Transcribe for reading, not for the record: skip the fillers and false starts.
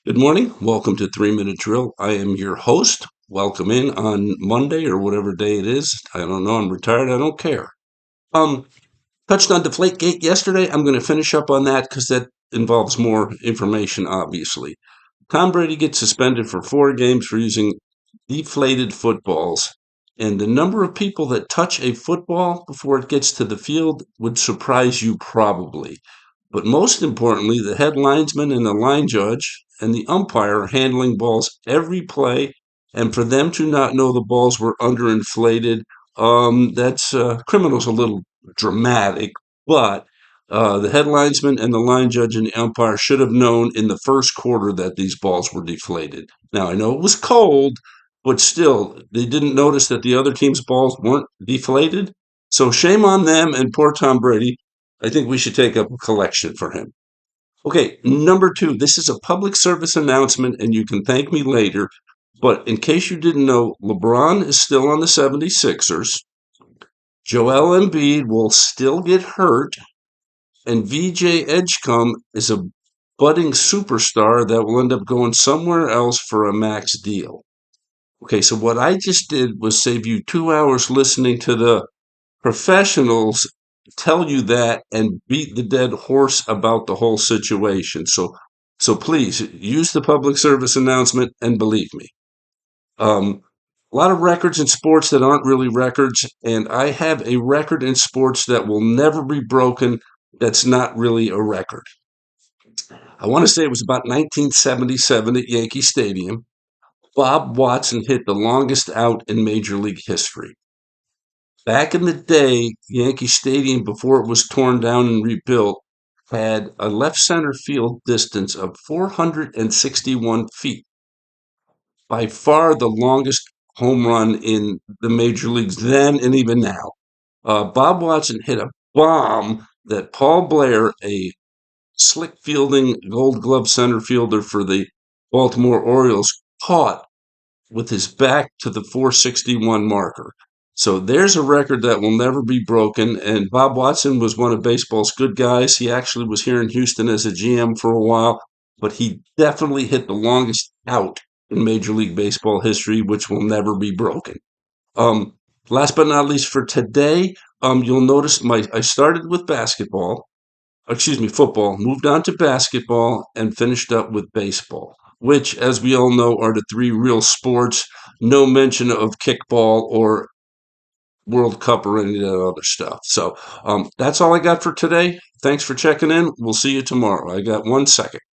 Good morning. Welcome to 3 Minute Drill. I am your host. Welcome in on Monday or whatever day it is. I don't know. I'm retired. I don't care. Um, Touched on Deflate Gate yesterday. I'm going to finish up on that because that involves more information, obviously. Tom Brady gets suspended for 4 games for using deflated footballs. And the number of people that touch a football before it gets to the field would surprise you probably. But most importantly, the head linesman and the line judge and the umpire are handling balls every play. And for them to not know the balls were underinflated, that's criminal's a little dramatic, but the head linesman and the line judge and the umpire should have known in the first quarter that these balls were deflated. Now, I know it was cold, but still, they didn't notice that the other team's balls weren't deflated. So shame on them and poor Tom Brady. I think we should take up a collection for him. Okay, number two, this is a public service announcement, and you can thank me later. But in case you didn't know, LeBron is still on the 76ers. Joel Embiid will still get hurt, and VJ Edgecombe is a budding superstar that will end up going somewhere else for a max deal. Okay, so what I just did was save you 2 hours listening to the professionals tell you that and beat the dead horse about the whole situation. So please use the public service announcement and believe me. A lot of records in sports that aren't really records, and I have a record in sports that will never be broken that's not really a record. I want to say it was about 1977 at Yankee Stadium. Bob Watson hit the longest out in Major League history. Back in the day, Yankee Stadium, before it was torn down and rebuilt, had a left center field distance of 461 feet, by far the longest home run in the major leagues then and even now. Bob Watson hit a bomb that Paul Blair, a slick fielding gold glove center fielder for the Baltimore Orioles, caught with his back to the 461 marker. So there's a record that will never be broken. And Bob Watson was one of baseball's good guys. He actually was here in Houston as a GM for a while, but he definitely hit the longest out in Major League Baseball history, which will never be broken. Um, Last but not least for today, you'll notice I started with football, moved on to basketball, and finished up with baseball, which, as we all know, are the three real sports. No mention of kickball or World Cup or any of that other stuff. So that's all I got for today. Thanks for checking in. We'll see you tomorrow. I got 1 second.